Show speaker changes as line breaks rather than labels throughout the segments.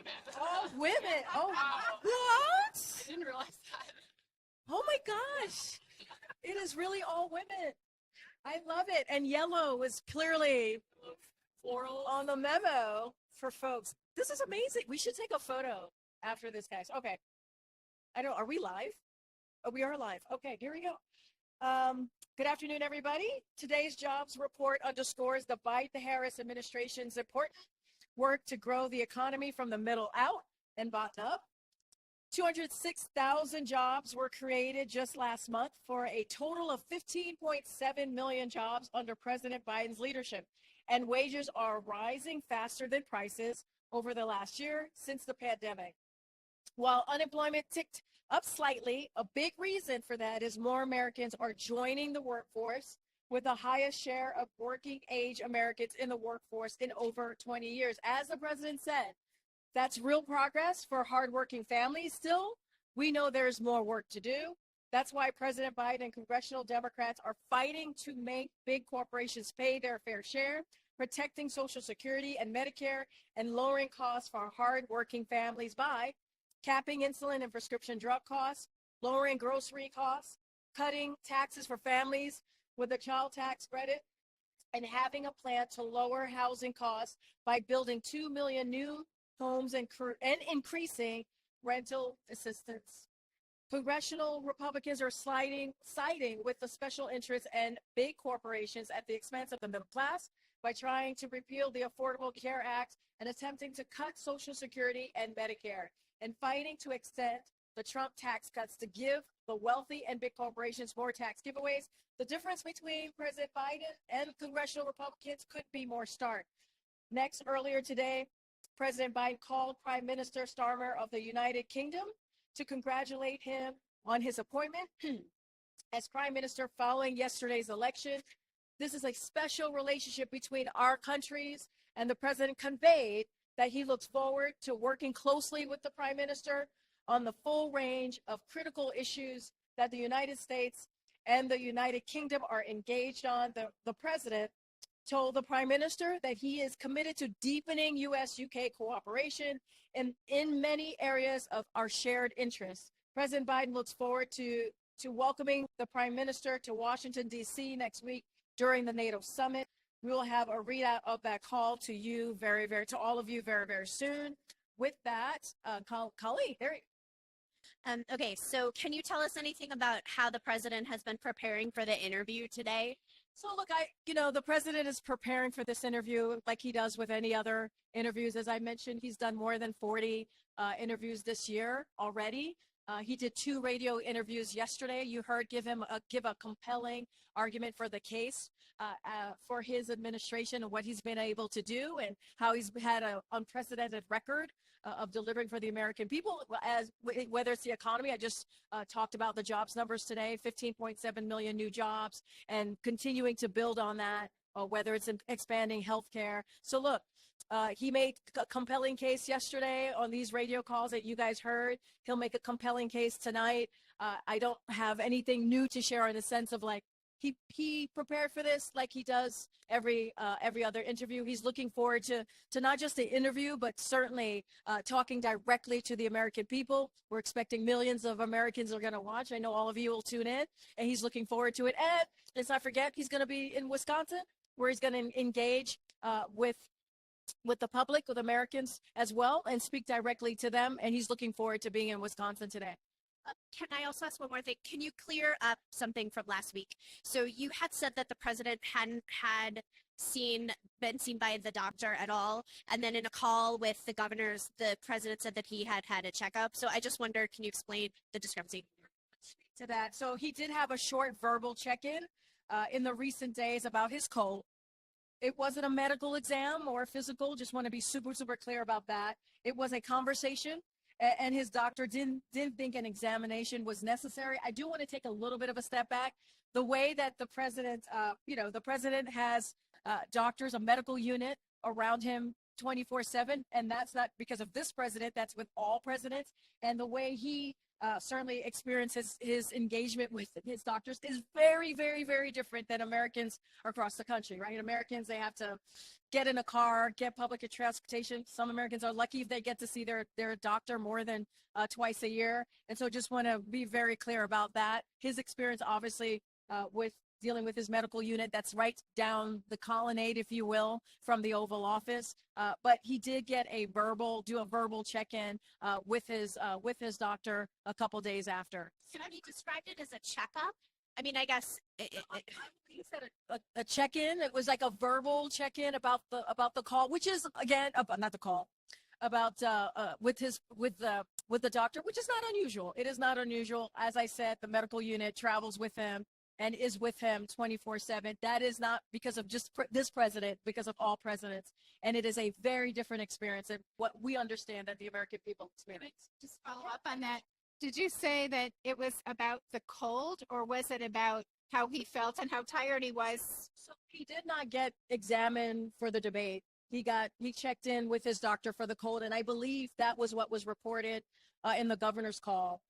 women.
All women. Oh,
Wow.
what?
I didn't realize that.
Oh my gosh. It is really all women. I love it. And yellow is clearly
Floral.
on the memo for folks. This is amazing. We should take a photo after this, guys. Okay. I don't, are we live? Oh, we are live. Okay, here we go. Good afternoon, everybody. Today's jobs report underscores the Biden-Harris administration's important work to grow the economy from the middle out and bottom up. 206,000 jobs were created just last month for a total of 15.7 million jobs under President Biden's leadership. And wages are rising faster than prices over the last year since the pandemic. While unemployment ticked up slightly, a big reason for that is more Americans are joining the workforce, with the highest share of working age Americans in the workforce in over 20 years. As the president said, that's real progress for hardworking families. Still, we know there's more work to do. That's why President Biden and congressional Democrats are fighting to make big corporations pay their fair share, protecting Social Security and Medicare, and lowering costs for hardworking families by capping insulin and prescription drug costs, lowering grocery costs, cutting taxes for families with a child tax credit, and having a plan to lower housing costs by building 2 million new homes and increasing rental assistance. Congressional Republicans are siding with the special interests and big corporations at the expense of the middle class by trying to repeal the Affordable Care Act and attempting to cut Social Security and Medicare, and fighting to extend the Trump tax cuts to give the wealthy and big corporations more tax giveaways. The difference between President Biden and congressional Republicans could be more stark. Next, earlier today, President Biden called Prime Minister Starmer of the United Kingdom to congratulate him on his appointment as Prime Minister following yesterday's election. This is a special relationship between our countries, and the president conveyed that he looks forward to working closely with the Prime Minister on the full range of critical issues that the United States and the United Kingdom are engaged on. The president told the Prime Minister that he is committed to deepening U.S.-UK cooperation in many areas of our shared interests. President Biden looks forward to welcoming the Prime Minister to Washington, D.C. next week during the NATO summit. We will have a readout of that call to you to all of you very, very soon. With that, Kali, there you go.
Okay, so can you tell us anything about how the president has been preparing for the interview today?
So look, the president is preparing for this interview like he does with any other interviews. As I mentioned, he's done more than 40 interviews this year already. He did 2 radio interviews yesterday. You heard give a compelling argument for the case for his administration and what he's been able to do and how he's had an unprecedented record of delivering for the American people, as whether it's the economy. I just talked about the jobs numbers today, 15.7 million new jobs, and continuing to build on that, whether it's expanding healthcare. So look, he made a compelling case yesterday on these radio calls that you guys heard. He'll make a compelling case tonight. I don't have anything new to share in the sense of like, he prepared for this like he does every other interview. He's looking forward to not just the interview, but certainly talking directly to the American people. We're expecting millions of Americans are going to watch. I know all of you will tune in, and he's looking forward to it. And let's not forget, he's going to be in Wisconsin, where he's going to engage with the public, with Americans as well, and speak directly to them. And he's looking forward to being in Wisconsin today.
Can I also ask one more thing? Can you clear up something from last week? So you had said that the president hadn't been seen by the doctor at all. And then in a call with the governors, the president said that he had had a checkup. So I just wondered, can you explain the discrepancy?
To that. So he did have a short verbal check-in in the recent days about his cold. It wasn't a medical exam or a physical. Just want to be super, super clear about that. It was a conversation, and his doctor didn't think an examination was necessary. I do want to take a little bit of a step back. The way that the president, the president has doctors, a medical unit around him 24/7. And that's not because of this president, that's with all presidents. And the way he certainly experiences his engagement with his doctors is very, very, very different than Americans across the country, right? Americans, they have to get in a car, get public transportation. Some Americans are lucky if they get to see their doctor more than twice a year. And so just want to be very clear about that. His experience, obviously, with dealing with his medical unit, that's right down the colonnade, if you will, from the Oval Office. But he did get do a verbal check-in with his doctor a couple days after.
Can I be described it as a checkup? I mean, I guess
He said a check-in. It was like a verbal check-in about the call, which is again not the call, about with the doctor, which is not unusual. It is not unusual. As I said, the medical unit travels with him and is with him 24/7. That is not because of just this president, because of all presidents. And it is a very different experience than what we understand that the American people experience.
Just follow up on that. Did you say that it was about the cold, or was it about how he felt and how tired he was?
So he did not get examined for the debate. He checked in with his doctor for the cold, and I believe that was what was reported in the governor's call.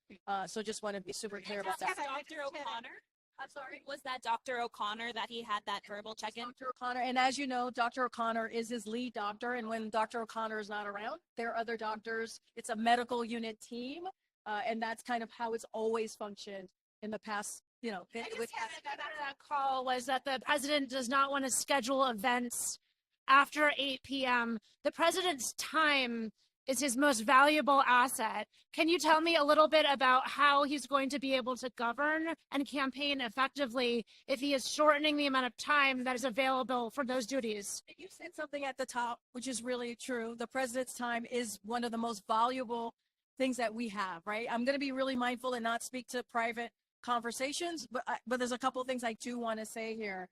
So just want to be super clear about that.
Dr. O'Connor? I'm sorry. Was that Dr. O'Connor that he had that verbal check-in?
Dr. O'Connor, and as you know, Dr. O'Connor is his lead doctor, and when Dr. O'Connor is not around, there are other doctors. It's a medical unit team, and that's kind of how it's always functioned in the past.
That call was that the president does not want to schedule events after 8 p.m. The president's time is his most valuable asset. Can you tell me a little bit about how he's going to be able to govern and campaign effectively if he is shortening the amount of time that is available for those duties?
You said something at the top, which is really true. The president's time is one of the most valuable things that we have, right? I'm going to be really mindful and not speak to private conversations, but there's a couple of things I do want to say here.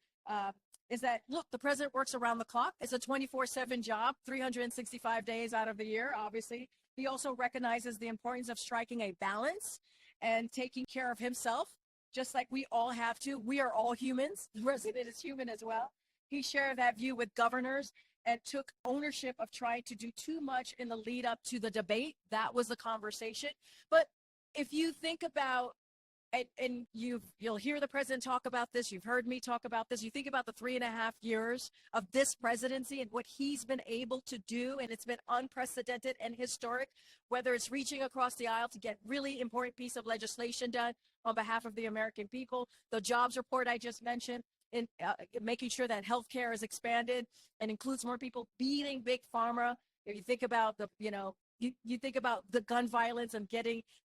Is that, look, the president works around the clock. It's a 24/7 job, 365 days out of the year, obviously. He also recognizes the importance of striking a balance and taking care of himself, just like we all have to. We are all humans. The president is human as well. He shared that view with governors and took ownership of trying to do too much in the lead up to the debate. That was the conversation. But if you think about, and you'll hear the president talk about this, you've heard me talk about this, you think about the 3.5 years of this presidency and what he's been able to do, and it's been unprecedented and historic, whether it's reaching across the aisle to get really important piece of legislation done on behalf of the American people, the jobs report I just mentioned, in making sure that healthcare is expanded and includes more people, beating big pharma. If you think about you think about the gun violence and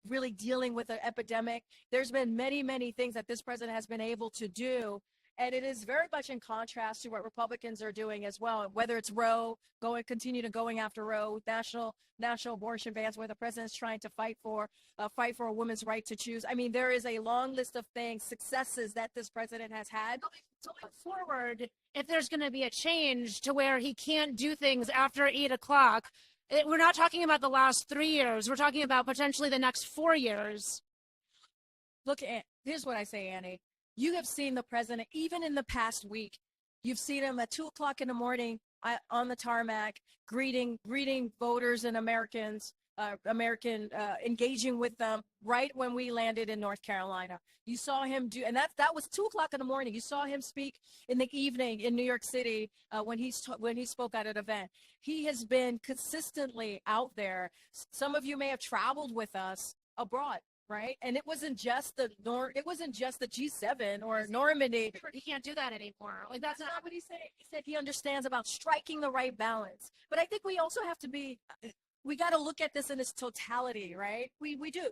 really dealing with the epidemic. There's been many, many things that this president has been able to do. And it is very much in contrast to what Republicans are doing as well, whether it's Roe, continue to going after Roe, national abortion bans, where the president's trying to fight for a woman's right to choose. I mean, there is a long list of successes that this president has had.
Going forward, if there's going to be a change to where he can't do things after 8 o'clock, we're not talking about the last 3 years. We're talking about potentially the next 4 years.
Look, here's what I say, Annie. You have seen the president, even in the past week, you've seen him at 2 o'clock in the morning on the tarmac, greeting voters and Americans, engaging with them right when we landed in North Carolina. You saw him do, and that was 2 o'clock in the morning. You saw him speak in the evening in New York City when he spoke at an event. He has been consistently out there. Some of you may have traveled with us abroad, right? And it wasn't just the G7 or Normandy.
He can't do that anymore. Like,
That's not what he said. He said he understands about striking the right balance. But I think we also have to we got to look at this in its totality, right? We do.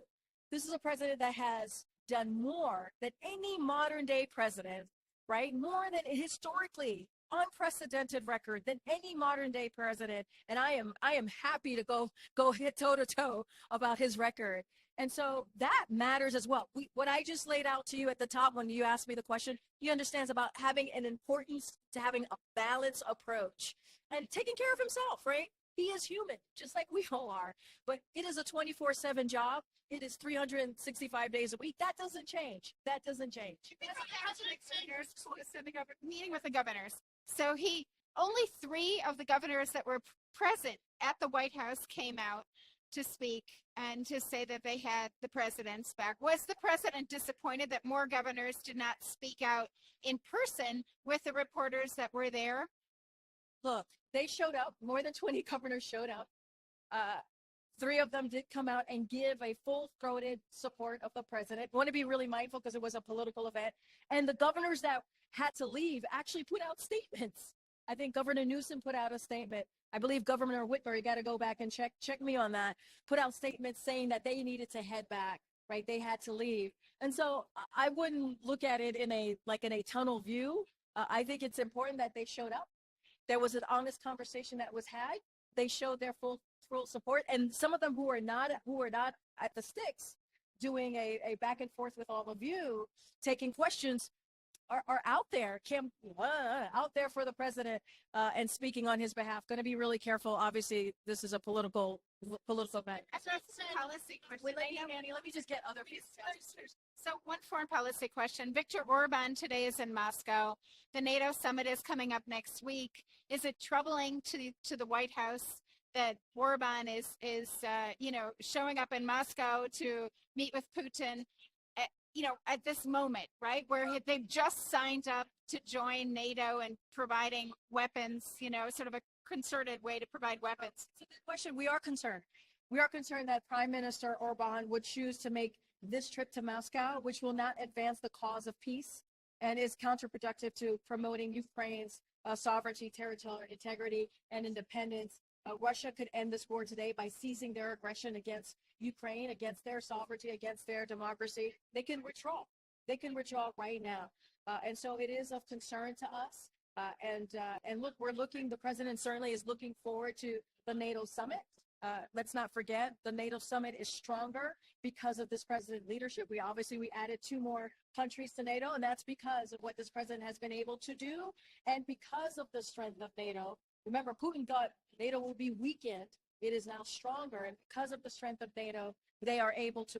This is a president that has done more than any modern day president, right? More than historically unprecedented record than any modern day president. And I am happy to go hit toe to toe about his record. And so that matters as well. What I just laid out to you at the top when you asked me the question, he understands about having an importance to having a balanced approach and taking care of himself, right? He is human, just like we all are. But it is a 24/7 job. It is 365 days a week. That doesn't change. That doesn't change.
Meeting with the governors. So he only 3 of the governors that were present at the White House came out to speak and to say that they had the president's back. Was the president disappointed that more governors did not speak out in person with the reporters that were there?
Look, they showed up. More than 20 governors showed up. 3 of them did come out and give a full-throated support of the president. Want to be really mindful because it was a political event. And the governors that had to leave actually put out statements. I think Governor Newsom put out a statement. I believe Governor Whitmer, you got to go back and check me on that, put out statements saying that they needed to head back, right? They had to leave. And so I wouldn't look at it in a tunnel view. I think it's important that they showed up. There was an honest conversation that was had. They showed their full support, and some of them who are not at the sticks doing a back and forth with all of you, taking questions, are out there, out there for the president and speaking on his behalf. Going to be really careful. Obviously, this is a political event.
Policy question.
Annie, let me just get other pieces.
So one foreign policy question. Viktor Orban today is in Moscow. The NATO summit is coming up next week. Is it troubling to the White House that Orban is showing up in Moscow to meet with Putin at this moment, right, where they've just signed up to join NATO and providing weapons, sort of a concerted way to provide weapons?
It's a good question. We are concerned. We are concerned that Prime Minister Orban would choose to make this trip to Moscow, which will not advance the cause of peace and is counterproductive to promoting Ukraine's sovereignty, territorial integrity, and independence. Russia could end this war today by ceasing their aggression against Ukraine, against their sovereignty, against their democracy. They can withdraw. They can withdraw right now. And so it is of concern to us. And look, the president certainly is looking forward to the NATO summit. Let's not forget, the NATO summit is stronger because of this president's leadership. We added 2 more countries to NATO, and that's because of what this president has been able to do. And because of the strength of NATO, remember, Putin thought NATO will be weakened. It is now stronger, and because of the strength of NATO, they are able to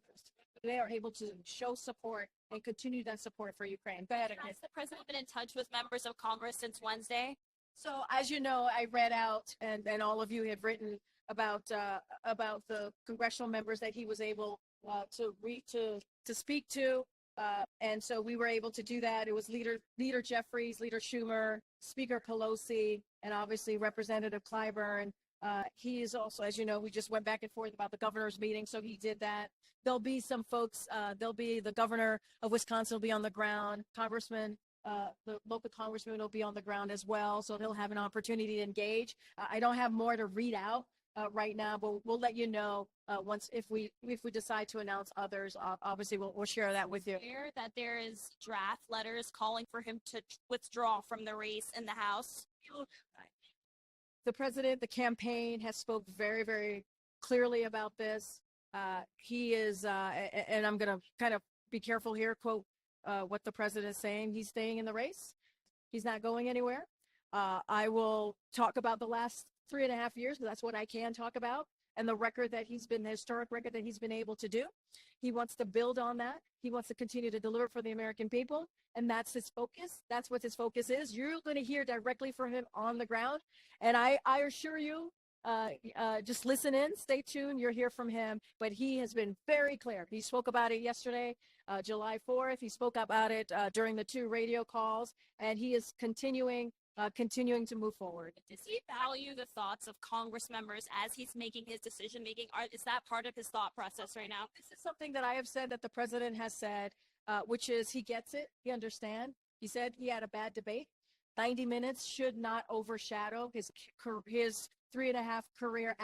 show support and continue that support for Ukraine. Go ahead,
Has the president been in touch with members of Congress since Wednesday?
So, as you know, I read out, and all of you have written about the congressional members that he was able to speak to. And so we were able to do that. It was Leader Jeffries, Leader Schumer, Speaker Pelosi, and obviously Representative Clyburn. He is also, as you know, we just went back and forth about the governor's meeting, so he did that. There'll be some folks, the governor of Wisconsin will be on the ground, the local congressman will be on the ground as well, so he'll have an opportunity to engage. I don't have more to read out right now, but we'll let you know if we decide to announce others. Obviously, we'll share that with you.
Aware that there is draft letters calling for him to withdraw from the race in the House.
The president, the campaign has spoke very, very clearly about this. He is, and I'm going to kind of be careful here, quote what the president is saying. He's staying in the race. He's not going anywhere. I will talk about the last 3.5 years, because that's what I can talk about, and the historic record that he's been able to do. He wants to build on that. He wants to continue to deliver for the American people, and that's his focus. That's what his focus is. You're going to hear directly from him on the ground, and I assure you, just listen in, stay tuned. You'll hear from him, but he has been very clear. He spoke about it yesterday, July 4th. He spoke about it during the 2 radio calls, and he is continuing to move forward.
Does he value the thoughts of Congress members as he's making his decision making? Is that part of his thought process right now?
This is something that I have said, that the president has said, which is he gets it. He understands. He said he had a bad debate. 90 minutes should not overshadow his 3.5 career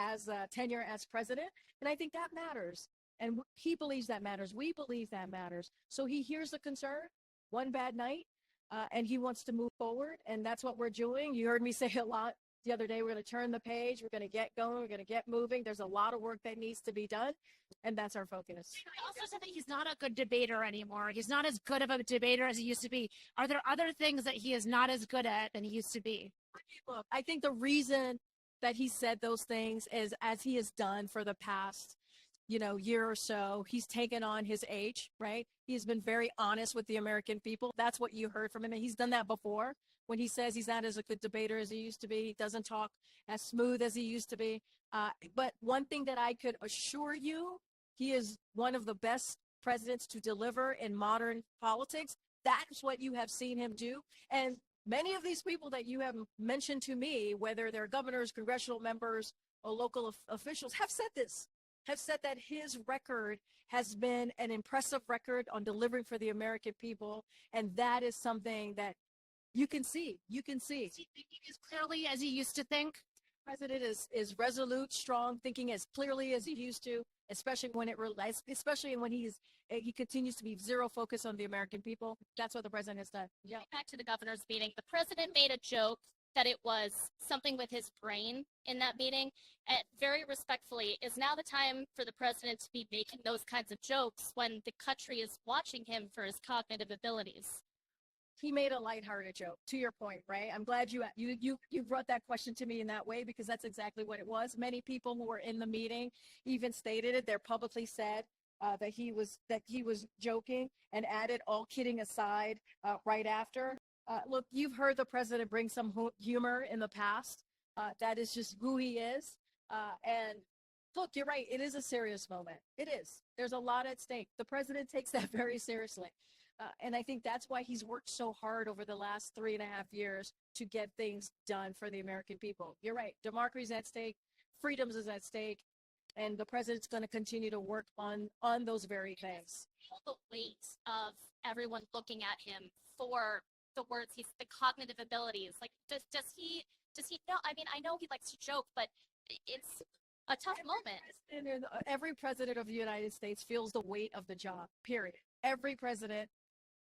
tenure as president. And I think that matters. And he believes that matters. We believe that matters. So he hears the concern. One bad night. And he wants to move forward, and that's what we're doing. You heard me say a lot the other day. We're going to turn the page. We're going to get going. We're going to get moving. There's a lot of work that needs to be done, and that's our focus.
I also said that he's not a good debater anymore. He's not as good of a debater as he used to be. Are there other things that he is not as good at than he used to be?
Look, I think the reason that he said those things is, as he has done for the past year or so, he's taken on his age, right? He's been very honest with the American people. That's what you heard from him. And he's done that before. when he says he's not as a good debater as he used to be. He doesn't talk as smooth as he used to be. But one thing that I could assure you, he is one of the best presidents to deliver in modern politics. That's what you have seen him do. And many of these people that you have mentioned to me, whether they're governors, congressional members, or local officials, have said this, have said that his record has been an impressive record on delivering for the American people. And that is something that you can see. You can see.
Is he thinking as clearly as he used to think?
President is resolute, strong, thinking as clearly as he used to, especially when especially when he continues to be zero focus on the American people. That's what the president has done. Yeah.
Back to the governor's meeting, the president made a joke that it was something with his brain in that meeting. And very respectfully, is now the time for the president to be making those kinds of jokes when the country is watching him for his cognitive abilities?
He made a lighthearted joke, to your point, right? I'm glad you brought that question to me in that way, because that's exactly what it was. Many people who were in the meeting even stated it. They're publicly said that he was joking, and added, all kidding aside, right after. Look, you've heard the president bring some humor in the past. That is just who he is. And look, you're right. It is a serious moment. It is. There's a lot at stake. The president takes that very seriously. And I think that's why he's worked so hard over the last 3.5 years to get things done for the American people. You're right. Democracy is at stake. Freedoms is at stake. And the president's going to continue to work on those very things.
The weight of everyone looking at him for the words, the cognitive abilities. Like, does he know? I mean, I know he likes to joke, but it's a tough moment.
Every president of the United States feels the weight of the job, period. Every president,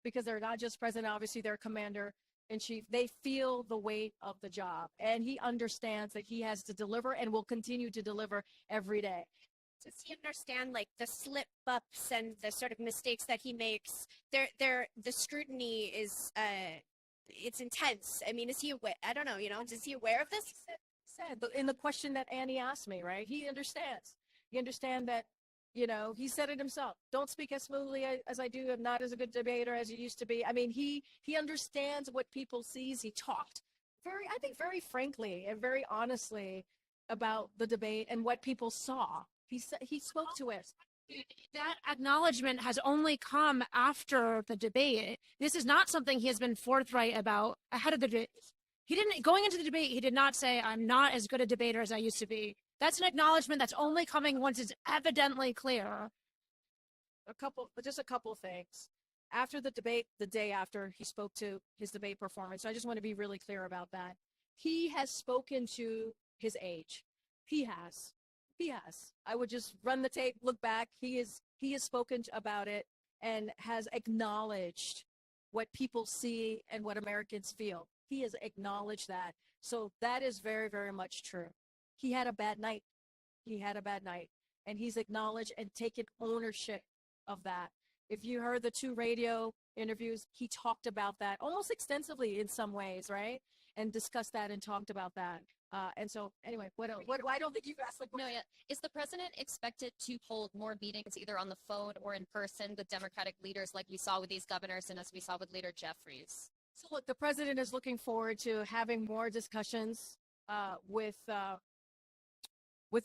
because they're not just president, obviously they're commander in chief. They feel the weight of the job, and he understands that he has to deliver and will continue to deliver every day.
Does he understand like the slip ups and the sort of mistakes that he makes? The scrutiny is it's intense. I mean, is he aware? I don't know. Is he aware of this?
Said in the question that Annie asked me, right? He understands. He understands that. He said it himself. Don't speak as smoothly as I do. I'm not as a good debater as he used to be. I mean, he understands what people sees. He talked very frankly and very honestly about the debate and what people saw. He spoke to us.
That acknowledgement has only come after the debate. This is not something he has been forthright about ahead of the debate. Going into the debate, he did not say, I'm not as good a debater as I used to be. That's an acknowledgement that's only coming once it's evidently clear.
Just a couple things. After the debate, the day after, he spoke to his debate performance. So I just want to be really clear about that. He has spoken to his age. He has. I would just run the tape, look back. He has spoken about it and has acknowledged what people see and what Americans feel. He has acknowledged that. So that is very, very much true. He had a bad night. And he's acknowledged and taken ownership of that. If you heard the 2 radio interviews, he talked about that almost extensively in some ways, right? And discussed that and talked about that. And so anyway, what I don't think you've asked the question.
No, yeah. Is the president expected to hold more meetings either on the phone or in person with Democratic leaders like we saw with these governors and as we saw with Leader Jeffries?
So look, the president is looking forward to having more discussions with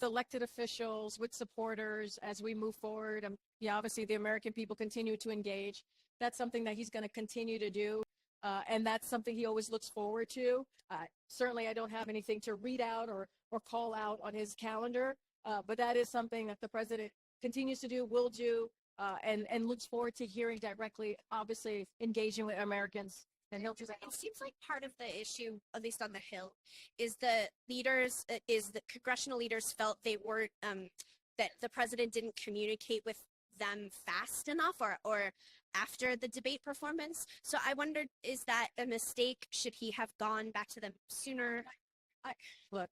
elected officials, with supporters as we move forward. Obviously the American people continue to engage. That's something that he's going to continue to do. And that's something he always looks forward to. Certainly I don't have anything to read out or call out on his calendar, but that is something that the president continues to do, will do, and looks forward to hearing directly, obviously engaging with Americans. And he'll do that.
It seems like part of the issue, at least on the Hill, is the congressional leaders felt they weren't, that the president didn't communicate with them fast enough or after the debate performance. So I wondered, is that a mistake? Should he have gone back to them sooner?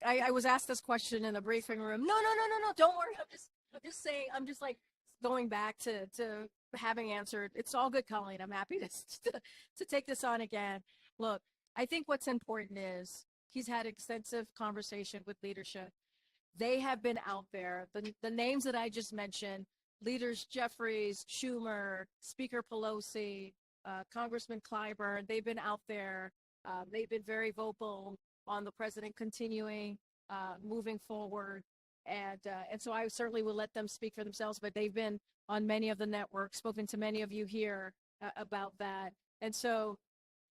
I was asked this question in the briefing room. No. Don't worry. I'm just saying, I'm just like going back to having answered. It's all good, Colleen. I'm happy to take this on again. Look, I think what's important is he's had extensive conversation with leadership. They have been out there. The names that I just mentioned, leaders Jeffries, Schumer, Speaker Pelosi, Congressman Clyburn, they've been out there They've been very vocal on the president continuing, moving forward. And so I certainly will let them speak for themselves, but they've been on many of the networks, spoken to many of you here about that. And so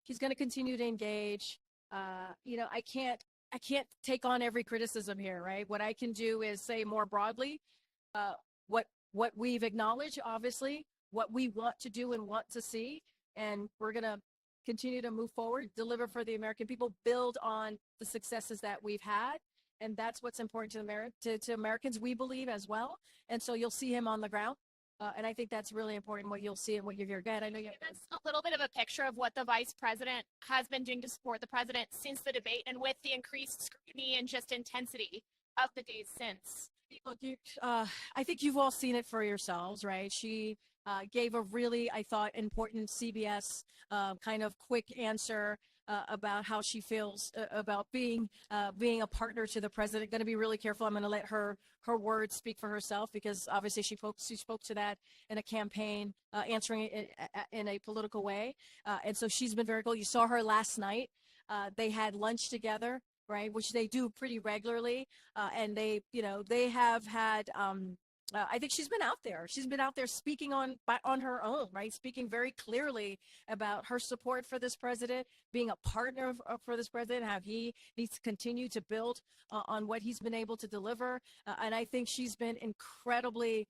he's going to continue to engage. I can't take on every criticism here, right? What I can do is say more broadly, what we've acknowledged, obviously, what we want to do and want to see, and we're going to continue to move forward, deliver for the American people, build on the successes that we've had. And that's what's important to Americans, we believe, as well. And so you'll see him on the ground. And I think that's really important, what you'll see and what you hear. Again, I know you have
That's a little bit of a picture of what the vice president has been doing to support the president since the debate and with the increased scrutiny and just intensity of the days since.
Look, I think you've all seen it for yourselves, right? She gave a really, I thought, important CBS kind of quick answer about how she feels about being a partner to the president. Going to be really careful. I'm going to let her words speak for herself, because obviously she spoke to that in a campaign, answering it in a political way, and so she's been very cool. You saw her last night. They had lunch together, right, which they do pretty regularly, and they have had. I think she's been out there. She's been out there speaking on her own, right? Speaking very clearly about her support for this president, being a partner for this president, how he needs to continue to build on what he's been able to deliver. And I think she's been incredibly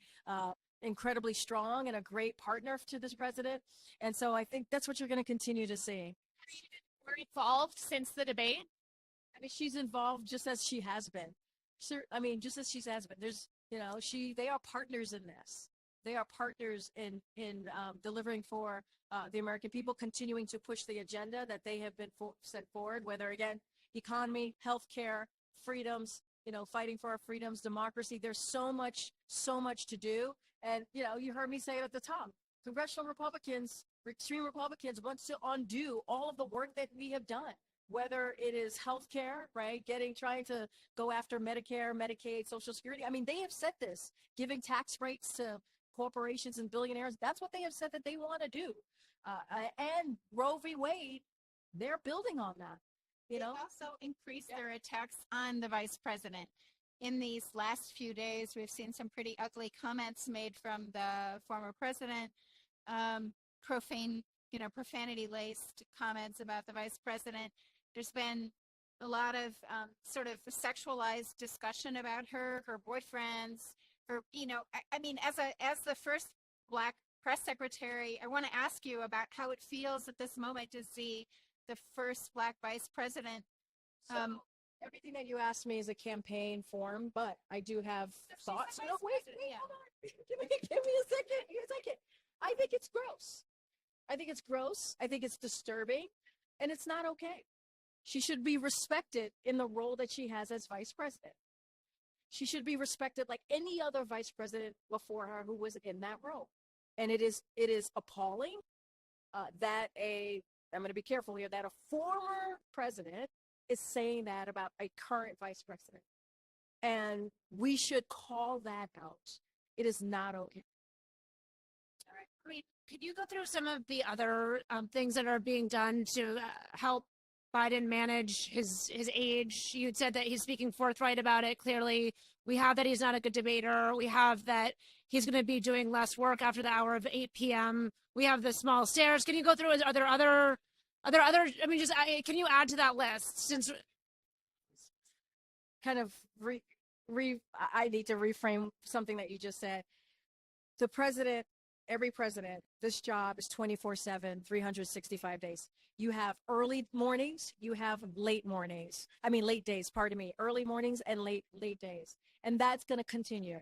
strong and a great partner to this president. And so I think that's what you're going to continue to see.
Were involved since the debate?
I mean, she's involved just as she has been. Just as she has been. They are partners in this. They are partners in delivering for the American people, continuing to push the agenda that they have been set forward, whether, again, economy, healthcare, freedoms, fighting for our freedoms, democracy. There's so much to do. And, you heard me say it at the top. Congressional Republicans, extreme Republicans, want to undo all of the work that we have done. Whether it is healthcare, right, trying to go after Medicare, Medicaid, Social Security. I mean, they have said this, giving tax breaks to corporations and billionaires. That's what they have said that they want to do. And Roe v. Wade, they're building on that.
They also increased their attacks on the vice president. In these last few days, we've seen some pretty ugly comments made from the former president, profanity-laced comments about the vice president. There's been a lot of sort of sexualized discussion about her boyfriends, as the first Black press secretary, I want to ask you about how it feels at this moment to see the first Black vice president.
Everything that you asked me is a campaign form, but I do have thoughts. No, wait, hold on. Give me a second. I think it's gross. I think it's disturbing, and it's not okay. She should be respected in the role that she has as vice president. She should be respected like any other vice president before her who was in that role. And it is appalling that I'm going to be careful here, that a former president is saying that about a current vice president. And we should call that out. It is not okay.
All right. I mean, could you go through some of the other things that are being done to help Biden manage his age? You said that he's speaking forthright about it. Clearly, we have that he's not a good debater. We have that he's going to be doing less work after the hour of 8 p.m. We have the small stairs. Can you go through? Are there other? I mean, can you add to that list? Since
kind of I need to reframe something that you just said. The president. Every president, this job is 24/7, 365 days. You have early mornings, you have late days, early mornings and late days. And that's going to continue.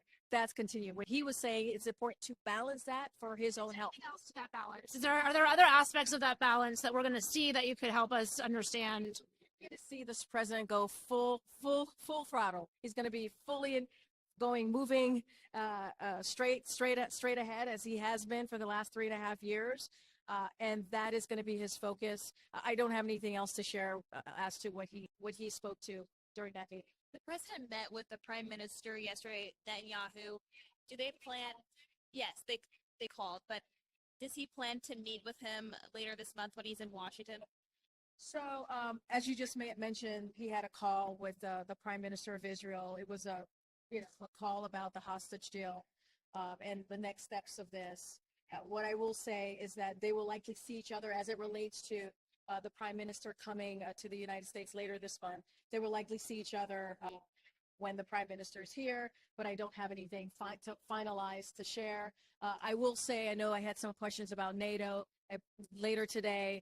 What he was saying, it's important to balance that for his own health.
else to that balance? Are there other aspects of that balance that we're going to see that you could help us understand?
You're going to see this president go full throttle. He's going to be fully moving straight ahead, as he has been for the last 3.5 years. And that is going to be his focus. I don't have anything else to share as to what he spoke to during that meeting.
The president met with the prime minister yesterday, Netanyahu. Do they plan? Yes, they called, but does he plan to meet with him later this month when he's in Washington?
So, as you just mentioned, he had a call with the Prime Minister of Israel. It was a call about the hostage deal and the next steps of this. What I will say is that they will likely see each other as it relates to the Prime Minister coming to the United States later this month. They will likely see each other when the Prime Minister is here, but I don't have anything finalized to share. I will say, I know I had some questions about NATO. Later today,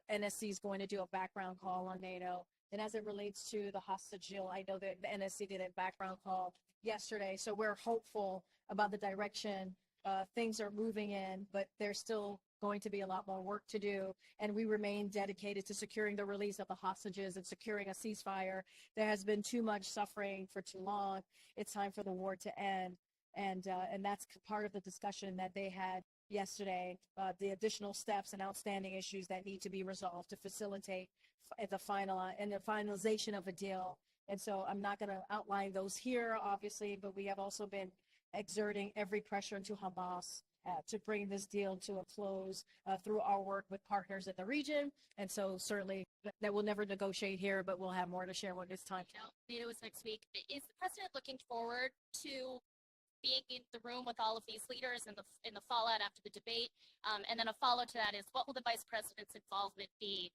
NSC is going to do a background call on NATO. And as it relates to the hostage deal, I know that the NSC did a background call yesterday. So we're hopeful about the direction things are moving in, but there's still going to be a lot more work to do. And we remain dedicated to securing the release of the hostages and securing a ceasefire. There has been too much suffering for too long. It's time for the war to end. And that's part of the discussion that they had yesterday, the additional steps and outstanding issues that need to be resolved to facilitate the finalization of a deal. And so I'm not going to outline those here, obviously, but we have also been exerting every pressure into Hamas to bring this deal to a close through our work with partners in the region. And so certainly that we'll never negotiate here, but we'll have more to share when it's time.
NATO is next week. Is the president looking forward to being in the room with all of these leaders in the fallout after the debate? And then a follow to that is, what will the vice president's involvement be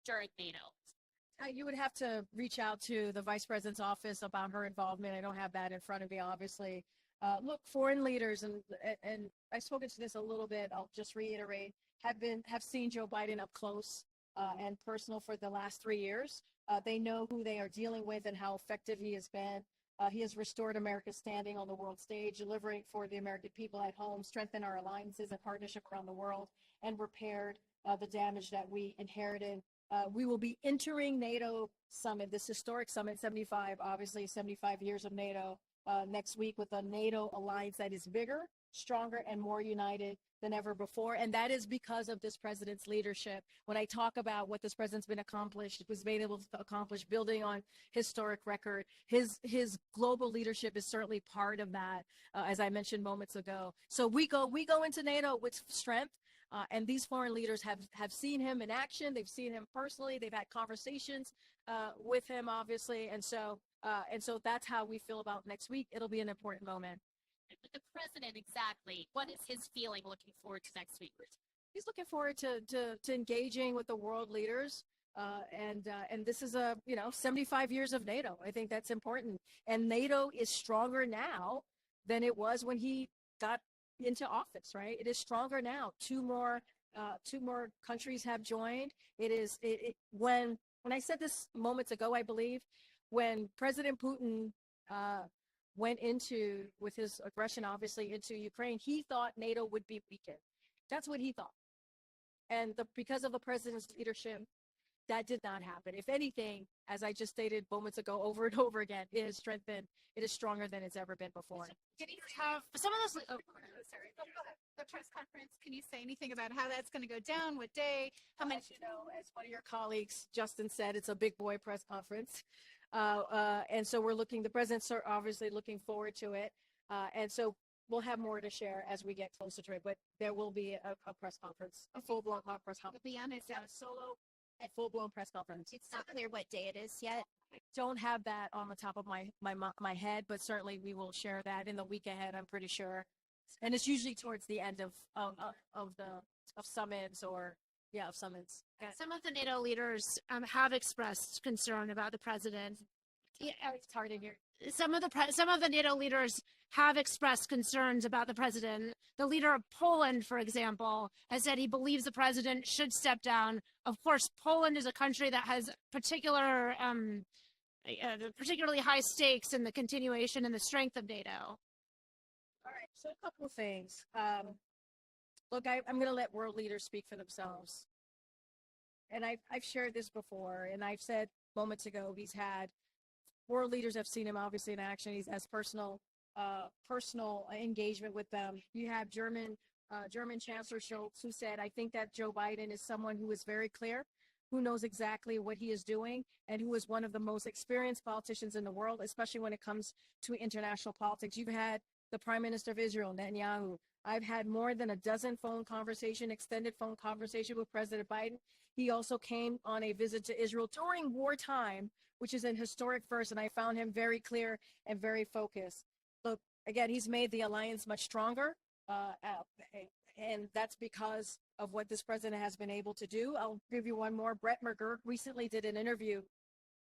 during NATO?
You would have to reach out to the vice president's office about her involvement. I don't have that in front of me, obviously. Look, foreign leaders, and I've spoken to this a little bit, I'll just reiterate, have seen Joe Biden up close and personal for the last 3 years. They know who they are dealing with and how effective he has been. He has restored America's standing on the world stage, delivering for the American people at home, strengthened our alliances and partnership around the world, and repaired the damage that we inherited. We will be entering NATO summit, this historic summit, 75 years of NATO, next week with a NATO alliance that is bigger, stronger, and more united than ever before. And that is because of this president's leadership. When I talk about what this president's been accomplished, was made able to accomplish, building on historic record, his global leadership is certainly part of that, as I mentioned moments ago. So we go into NATO with strength. And these foreign leaders have seen him in action. They've seen him personally. They've had conversations with him, obviously. And so that's how we feel about next week. It'll be an important moment.
But the president, exactly, what is his feeling looking forward to next week?
He's looking forward to engaging with the world leaders. And this is 75 years of NATO. I think that's important. And NATO is stronger now than it was when he got into office, right? It is stronger now. Two more countries have joined. When I said this moments ago, I believe, when President Putin went with his aggression, obviously, into Ukraine, he thought NATO would be weakened. That's what he thought. And because of the president's leadership, that did not happen. If anything, as I just stated moments ago, over and over again, it has strengthened. It is stronger than it's ever been before.
Can you have some of those? Oh, sorry. The press conference. Can you say anything about how that's going to go down? What day? How many?
As one of your colleagues, Justin, said, it's a big boy press conference. And so the president's obviously looking forward to it. And so we'll have more to share as we get closer to it, but there will be a press conference, a full-blown press conference.
To be honest,
A full-blown press conference.
It's not clear what day it is yet.
I don't have that on the top of my head, but certainly we will share that in the week ahead, I'm pretty sure. And it's usually towards the end of summits of summits.
Some of the NATO leaders have expressed concern about the president.
Yeah, it's hard to hear.
Some of the NATO leaders have expressed concerns about the president. The leader of Poland, for example, has said he believes the president should step down. Of course, Poland is a country that has particularly high stakes in the continuation and the strength of NATO.
All right, so a couple of things. Look, I'm going to let world leaders speak for themselves. And I've shared this before, and I've said moments ago, world leaders have seen him obviously in action. He has personal engagement with them. You have German Chancellor Scholz, who said, I think that Joe Biden is someone who is very clear, who knows exactly what he is doing, and who is one of the most experienced politicians in the world, especially when it comes to international politics. You've had the Prime Minister of Israel, Netanyahu. I've had more than a dozen extended phone conversation with President Biden. He also came on a visit to Israel during wartime, which is an historic first, and I found him very clear and very focused. Look, again, he's made the alliance much stronger, and that's because of what this president has been able to do. I'll give you one more. Brett McGurk recently did an interview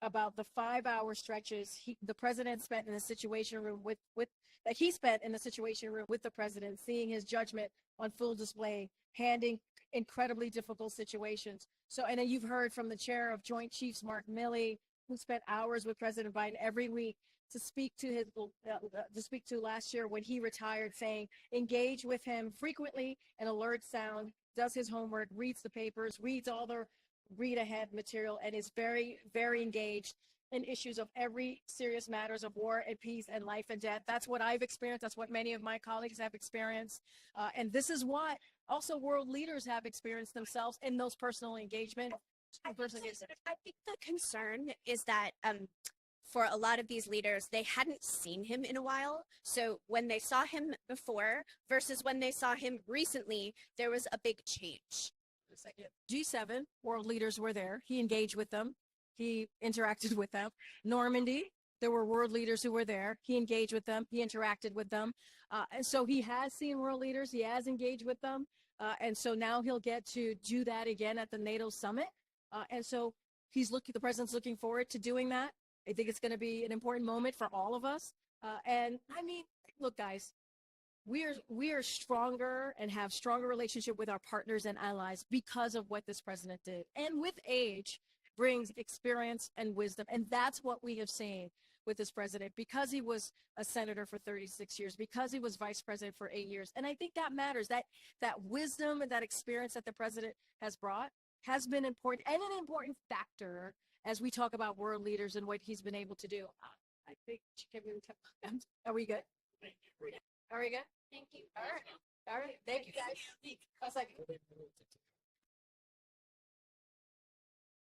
about the 5-hour stretches the president spent in the Situation Room with the president, seeing his judgment on full display, handling incredibly difficult situations. So, and then you've heard from the chair of Joint Chiefs, Mark Milley, who spent hours with President Biden every week to speak to last year when he retired, saying engage with him frequently and alert sound, does his homework, reads the papers, reads all the read ahead material, and is very, very engaged in issues of every serious matters of war and peace and life and death. That's what I've experienced. That's what many of my colleagues have experienced. And this is what also world leaders have experienced themselves in those personal engagement.
I think the concern is that for a lot of these leaders, they hadn't seen him in a while. So when they saw him before versus when they saw him recently, there was a big change.
G7 world leaders were there. He engaged with them. He interacted with them. Normandy, there were world leaders who were there. He engaged with them. He interacted with them. And so he has seen world leaders. He has engaged with them. And so now he'll get to do that again at the NATO summit. And so the president's looking forward to doing that. I think it's going to be an important moment for all of us. And I mean, look, guys, we are stronger and have stronger relationship with our partners and allies because of what this president did. And with age brings experience and wisdom. And that's what we have seen with this president, because he was a senator for 36 years, because he was vice president for 8 years. And I think that matters. That wisdom and that experience that the president has brought has been important and an important factor as we talk about world leaders and what he's been able to do. I think, are we good? Are we good?
Thank you.
All right. Thank you, guys. I was like,